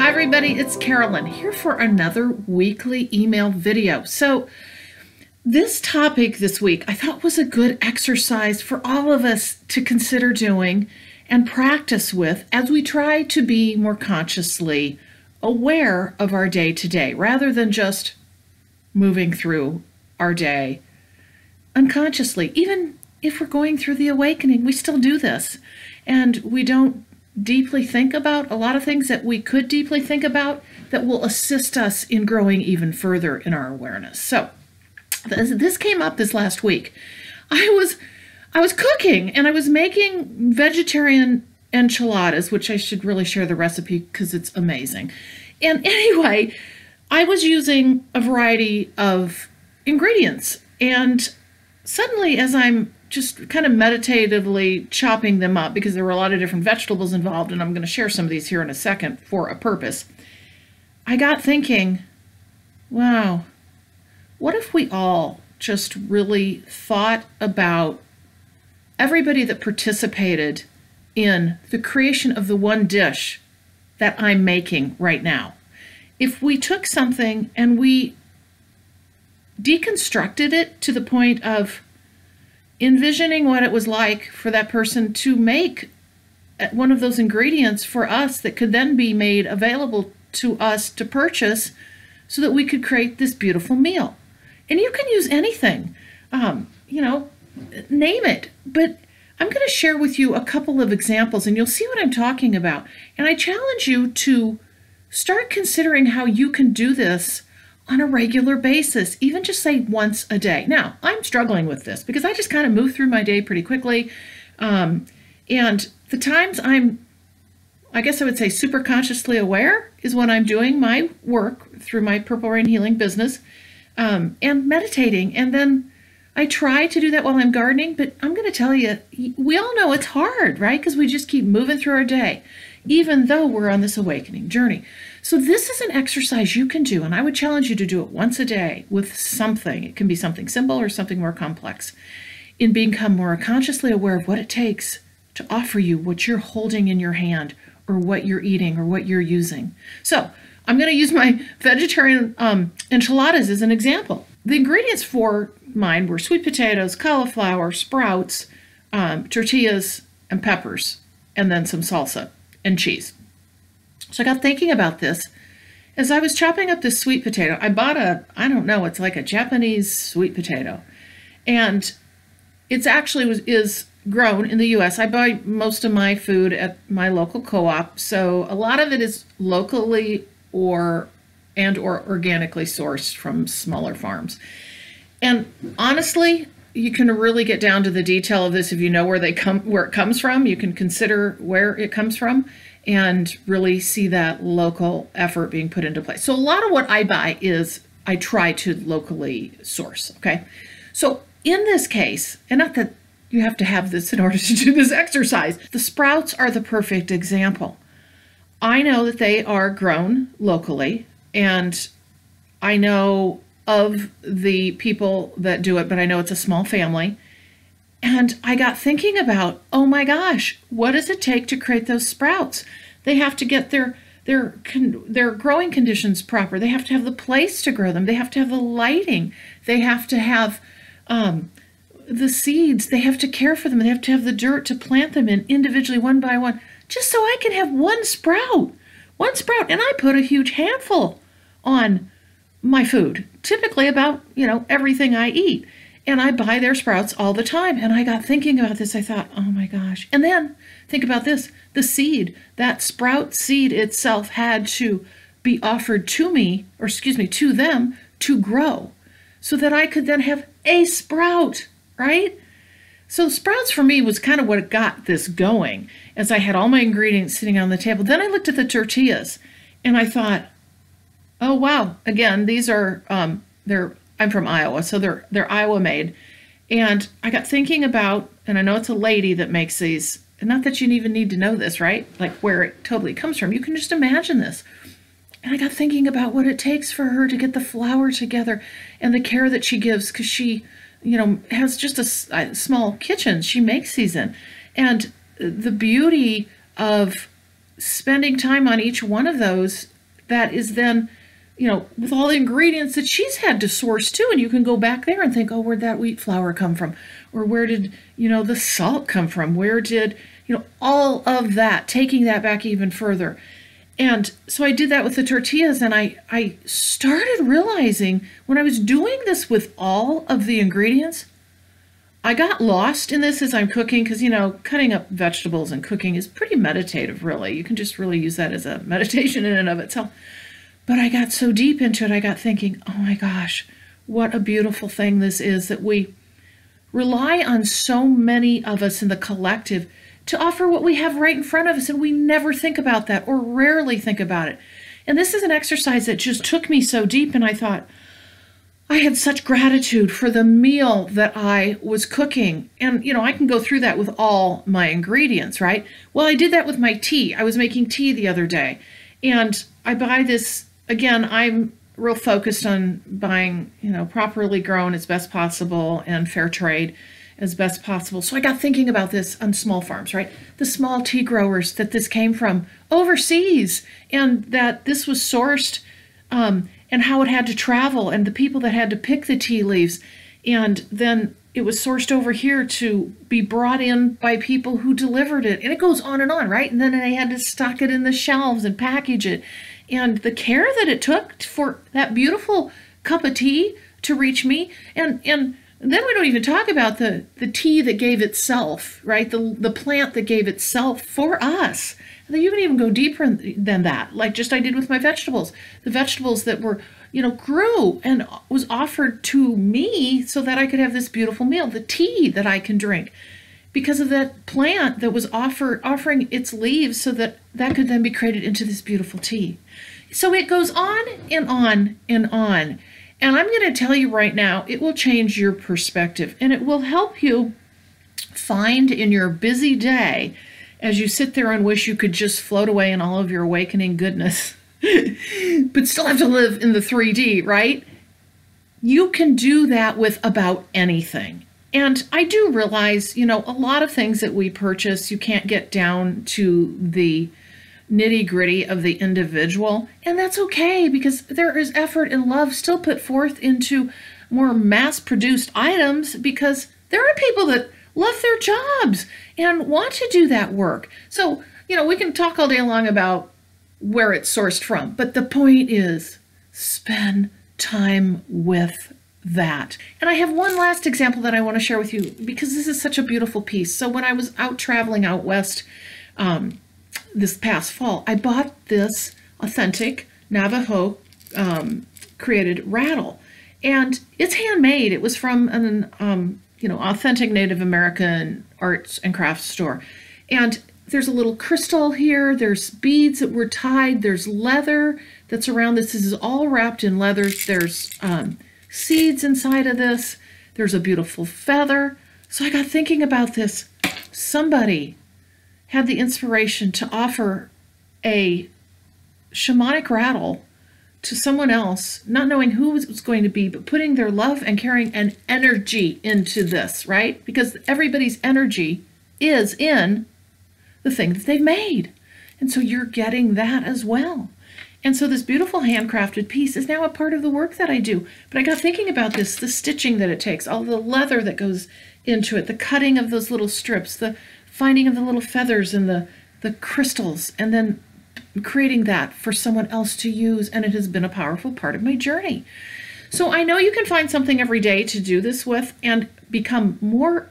Hi everybody, it's Carolyn here for another weekly email video. So this topic this week I thought was a good exercise for all of us to consider doing and practice with as we try to be more consciously aware of our day to day rather than just moving through our day unconsciously. Even if we're going through the awakening, we still do this and we don't deeply think about a lot of things that we could deeply think about that will assist us in growing even further in our awareness. So this came up this last week. I was cooking and I was making vegetarian enchiladas, which I should really share the recipe because it's amazing. And anyway, I was using a variety of ingredients, and suddenly as I'm just kind of meditatively chopping them up, because there were a lot of different vegetables involved, and I'm going to share some of these here in a second for a purpose, I got thinking, wow, what if we all just really thought about everybody that participated in the creation of the one dish that I'm making right now? If we took something and we deconstructed it to the point of envisioning what it was like for that person to make one of those ingredients for us that could then be made available to us to purchase so that we could create this beautiful meal. And you can use anything, name it. But I'm going to share with you a couple of examples and you'll see what I'm talking about. And I challenge you to start considering how you can do this on a regular basis, even just say once a day. Now, I'm struggling with this because I just kind of move through my day pretty quickly. And the times I guess I would say super consciously aware is when I'm doing my work through my Purple Rain Healing business and meditating. And then I try to do that while I'm gardening, but I'm going to tell you, we all know it's hard, right? Because we just keep moving through our day, even though we're on this awakening journey. So this is an exercise you can do, and I would challenge you to do it once a day with something. It can be something simple or something more complex, in become more consciously aware of what it takes to offer you what you're holding in your hand or what you're eating or what you're using. So I'm going to use my vegetarian enchiladas as an example. The ingredients for mine were sweet potatoes, cauliflower, sprouts, tortillas, and peppers, and then some salsa and cheese. So I got thinking about this as I was chopping up this sweet potato. I bought it's like a Japanese sweet potato. And it's actually is grown in the US. I buy most of my food at my local co-op. So a lot of it is locally or organically sourced from smaller farms. And honestly, you can really get down to the detail of this if you know where it comes from. You can consider where it comes from and really see that local effort being put into place. So a lot of what I buy is I try to locally source, okay? So in this case, and not that you have to have this in order to do this exercise, the sprouts are the perfect example. I know that they are grown locally, and I know of the people that do it, but I know it's a small family. And I got thinking about, oh my gosh, what does it take to create those sprouts? They have to get their growing conditions proper. They have to have the place to grow them. They have to have the lighting. They have to have the seeds. They have to care for them. They have to have the dirt to plant them in individually, one by one, just so I can have one sprout. And I put a huge handful on my food, typically about, everything I eat. And I buy their sprouts all the time. And I got thinking about this. I thought, oh my gosh. And then think about this, the seed, that sprout seed itself had to be offered to me, to them to grow so that I could then have a sprout, right? So sprouts for me was kind of what got this going as I had all my ingredients sitting on the table. Then I looked at the tortillas and I thought, oh, wow. Again, these are, I'm from Iowa, so they're Iowa made. And I got thinking about, and I know it's a lady that makes these, and not that you even need to know this, right? Like where it totally comes from. You can just imagine this. And I got thinking about what it takes for her to get the flour together and the care that she gives, because she, has just a small kitchen she makes these in. And the beauty of spending time on each one of those that is then, with all the ingredients that she's had to source too. And you can go back there and think, oh, where'd that wheat flour come from? Or where did, the salt come from? Where did, all of that, taking that back even further. And so I did that with the tortillas, and I started realizing when I was doing this with all of the ingredients, I got lost in this as I'm cooking because, cutting up vegetables and cooking is pretty meditative, really. You can just really use that as a meditation in and of itself. But I got so deep into it, I got thinking, oh my gosh, what a beautiful thing this is that we rely on so many of us in the collective to offer what we have right in front of us, and we never think about that or rarely think about it. And this is an exercise that just took me so deep, and I thought, I had such gratitude for the meal that I was cooking. And, I can go through that with all my ingredients, right? Well, I did that with my tea. I was making tea the other day, and I buy this, again, I'm real focused on buying, properly grown as best possible and fair trade as best possible. So I got thinking about this on small farms, right? The small tea growers that this came from overseas, and that this was sourced, and how it had to travel, and the people that had to pick the tea leaves. And then it was sourced over here to be brought in by people who delivered it. And it goes on, right? And then they had to stock it in the shelves and package it. And the care that it took for that beautiful cup of tea to reach me. And then we don't even talk about the tea that gave itself, right? The plant that gave itself for us. And then you can even go deeper than that, like just I did with my vegetables. The vegetables that were, grew and was offered to me so that I could have this beautiful meal. The tea that I can drink because of that plant that was offering its leaves so that could then be created into this beautiful tea. So it goes on and on and on. And I'm going to tell you right now, it will change your perspective, and it will help you find in your busy day, as you sit there and wish you could just float away in all of your awakening goodness, but still have to live in the 3D, right? You can do that with about anything. And I do realize, a lot of things that we purchase, you can't get down to the nitty-gritty of the individual, and that's okay, because there is effort and love still put forth into more mass-produced items, because there are people that love their jobs and want to do that work. So, we can talk all day long about where it's sourced from, but the point is spend time with that. And I have one last example that I want to share with you, because this is such a beautiful piece. So when I was out traveling out west, this past fall, I bought this authentic Navajo created rattle, and it's handmade. It was from an authentic Native American arts and crafts store, and there's a little crystal here. There's beads that were tied. There's leather that's around this. This is all wrapped in leather. There's seeds inside of this. There's a beautiful feather. So I got thinking about this. Somebody had the inspiration to offer a shamanic rattle to someone else, not knowing who it was going to be, but putting their love and caring and energy into this, right? Because everybody's energy is in the thing that they've made. And so you're getting that as well. And so this beautiful handcrafted piece is now a part of the work that I do. But I got thinking about this, the stitching that it takes, all the leather that goes into it, the cutting of those little strips, the finding of the little feathers and the crystals, and then creating that for someone else to use. And it has been a powerful part of my journey. So I know you can find something every day to do this with and become more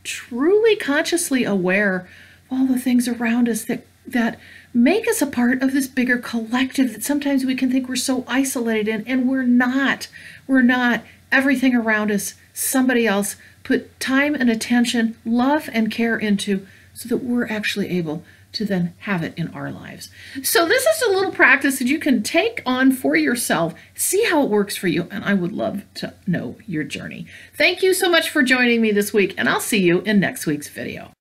truly consciously aware of all the things around us that make us a part of this bigger collective that sometimes we can think we're so isolated in, and we're not. We're not. Everything around us, somebody else put time and attention, love and care into, so that we're actually able to then have it in our lives. So this is a little practice that you can take on for yourself, see how it works for you, and I would love to know your journey. Thank you so much for joining me this week, and I'll see you in next week's video.